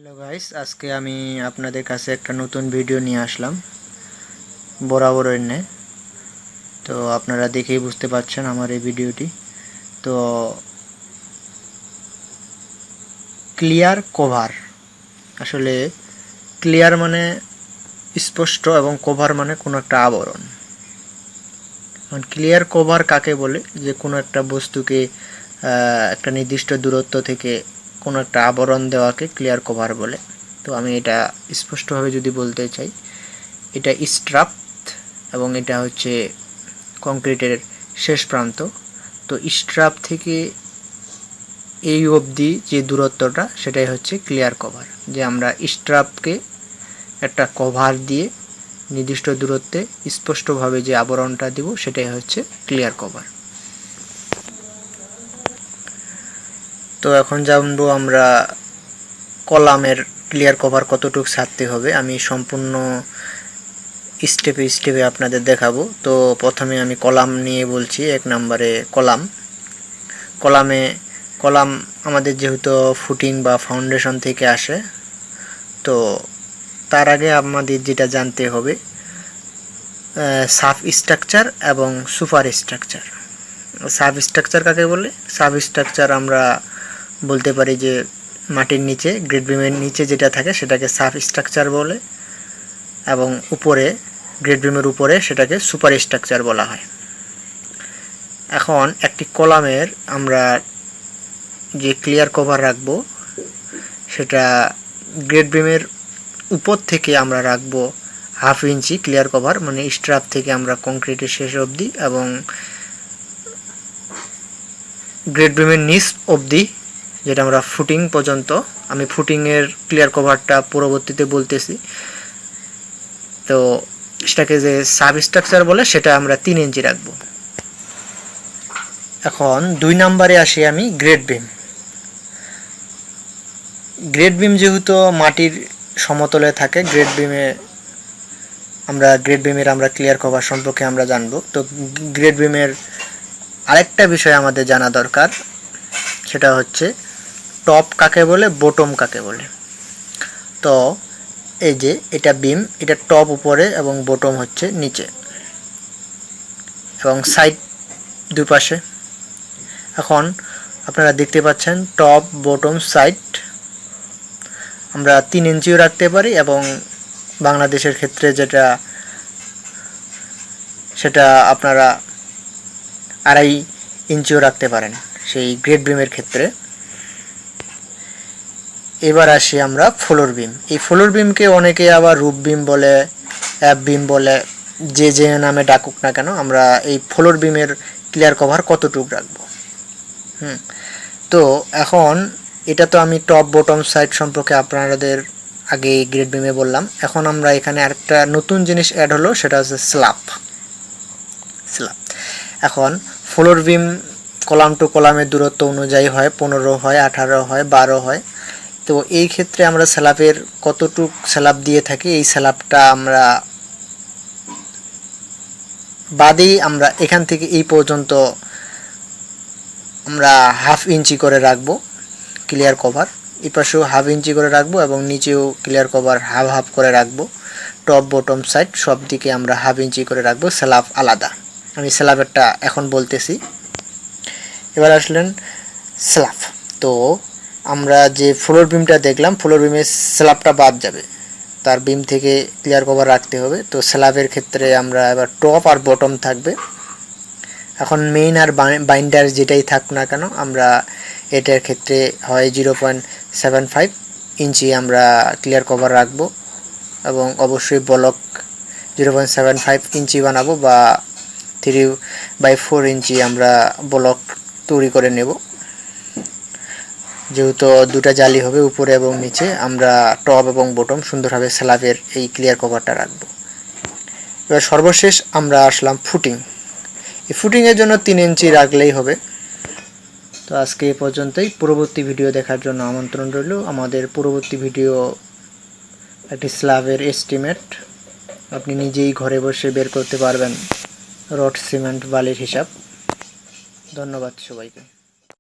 Hello guys, আজকে আমি আপনাদের কাছে একটা নতুন ভিডিও নিয়ে আসলাম বরাবরের ন্যায়। তো আপনারা দেখেই বুঝতে পারছেন আমার এই ভিডিওটি। তো ক্লিয়ার কভার, আসলে ক্লিয়ার মানে স্পষ্ট এবং কভার মানে কোনো একটা আবরণ। ক্লিয়ার কভার কাকে বলে? যে কোনো একটা বস্তুকে একটা নির্দিষ্ট দূরত্ব থেকে কোনো একটা আবরণ দেওয়াকে ক্লিয়ার কভার বলে। তো আমি এটা স্পষ্টভাবে যদি বলতে চাই, এটা স্ট্রাপ এবং এটা হচ্ছে কংক্রিটের শেষ প্রান্ত। তো স্ট্রাপ থেকে এই অবধি যে দূরত্বটা, সেটাই হচ্ছে ক্লিয়ার কভার। যে আমরা স্ট্রাপকে একটা কভার দিয়ে নির্দিষ্ট দূরত্বে স্পষ্টভাবে যে আবরণটা দিব, সেটাই হচ্ছে ক্লিয়ার কভার। তো এখন জানবো আমরা কলামের ক্লিয়ার কভার কতটুকু ছাড়তে হবে। আমি সম্পূর্ণ স্টেপে স্টেপে আপনাদের দেখাবো। তো প্রথমে আমি কলাম নিয়ে বলছি। 1 নম্বরে কলাম আমাদের যেহেতু ফুটিং বা ফাউন্ডেশন থেকে আসে, তো তার আগে আমাদের যেটা জানতে হবে সাব স্ট্রাকচার এবং সুপার স্ট্রাকচার। সাব স্ট্রাকচার কাকে বলে? সাব স্ট্রাকচার আমরা বলতে পারি যে মাটির নিচে, গ্রেড বিমের নিচে যেটা থাকে সেটাকে সাব স্ট্রাকচার বলে, এবং উপরে গ্রেড বিমের উপরে সেটাকে সুপার স্ট্রাকচার বলা হয়। এখন একটি কলামের আমরা যে ক্লিয়ার কভার রাখবো, সেটা গ্রেড বিমের উপর থেকে আমরা রাখবো 1/2 ইঞ্চি ক্লিয়ার কভার, মানে স্ট্রাপ থেকে আমরা কংক্রিটের শেষ অবধি, এবং গ্রেড বিমের নিচ অবধি, যেটা আমরা ফুটিং পর্যন্ত। আমি ফুটিংয়ের ক্লিয়ার কভারটা পরবর্তীতে বলতেছি। তো সেটাকে যে সাব স্ট্রাকচার বলে, সেটা আমরা 3 ইঞ্চি রাখবো। এখন 2 নম্বরে আসি আমি গ্রেড বিম। গ্রেড বিম যেহেতু মাটির সমতলে থাকে, গ্রেড বিমের আমরা ক্লিয়ার কভার সম্পর্কে আমরা জানবো। তো গ্রেড বিমের আরেকটা বিষয় আমাদের জানা দরকার, সেটা হচ্ছে টপ কাকে বলে, বটম কাকে বলে। তো এই যে এটা বিম, এটা টপ উপরে এবং বটম হচ্ছে নিচে, এবং সাইড দুই পাশে। এখন আপনারা দেখতে পাচ্ছেন টপ, বটম, সাইড আমরা 3 ইঞ্চিও রাখতে পারি, এবং বাংলাদেশের ক্ষেত্রে সেটা আপনারা 2.5 ইঞ্চিও রাখতে পারেন সেই গ্রেড বিমের ক্ষেত্রে। এবার আসি আমরা ফ্লোর বিম। এই ফ্লোর বিমকে অনেকে আবার রুফ বিম বলে, অ্যাপ বিম বলে, যে নামে ডাকুক না কেন, আমরা এই ফ্লোর বিমের ক্লিয়ার কভার কতটুকু রাখবো। তো এখন এটা তো আমি টপ, বটম, সাইড সম্পর্কে আপনাদের আগে গ্রেড বিমে বললাম। এখন আমরা এখানে আরেকটা নতুন জিনিস অ্যাড হলো, সেটা হচ্ছে স্ল্যাব। এখন ফ্লোর বিম কলাম টু কলামের দূরত্ব অনুযায়ী হয়, 15 হয়, 18 হয়, 12 হয়। তো এই ক্ষেত্রে আমরা স্ল্যাবের কতটুক স্ল্যাব দিয়ে থাকি, এই স্ল্যাবটা আমরা বাদেই আমরা এখান থেকে এই পর্যন্ত আমরা 1/2 ইঞ্চি করে রাখবো ক্লিয়ার কভার। এই পাশেও 1/2 ইঞ্চি করে রাখবো, এবং নিচেও ক্লিয়ার কভার 1/2 করে রাখবো। টপ, বটম, সাইড সব দিকে আমরা 1/2 ইঞ্চি করে রাখবো, স্ল্যাব আলাদা। আমি স্ল্যাবেরটা এখন বলতেছি। এবার আসলেন স্ল্যাব। তো আমরা যে ফ্লোর বিমটা দেখলাম, ফ্লোর বিমের স্ল্যাবটা বাদ যাবে, তার বিম থেকে ক্লিয়ার কভার রাখতে হবে। তো স্ল্যাবের ক্ষেত্রে আমরা এবার টপ আর বটম থাকবে। এখন মেইন আর বাইন্ডার যেটাই থাক না কেন, আমরা এটার ক্ষেত্রে হয় 0.75 ইঞ্চি আমরা ক্লিয়ার কভার রাখবো, এবং অবশ্যই ব্লক 0.75 ইঞ্চি বানাবো, বা 3/4 ইঞ্চি আমরা ব্লক তৈরি করে নেব। যেহেতু দুটা জালি হবে উপরে এবং নিচে, আমরা টপ এবং বটম সুন্দরভাবে স্ল্যাবের এই ক্লিয়ার কভারটা রাখবো। এবার সর্বশেষ আমরা আসলাম ফুটিং। এই ফুটিংয়ের জন্য 3 ইঞ্চি রাখলেই হবে। তো আজকে এই পর্যন্তই। পরবর্তী ভিডিও দেখার জন্য আমন্ত্রণ রইল। আমাদের পরবর্তী ভিডিও একটি স্ল্যাবের এস্টিমেট, আপনি নিজেই ঘরে বসে বের করতে পারবেন রড, সিমেন্ট, বালির হিসাব। ধন্যবাদ সবাইকে।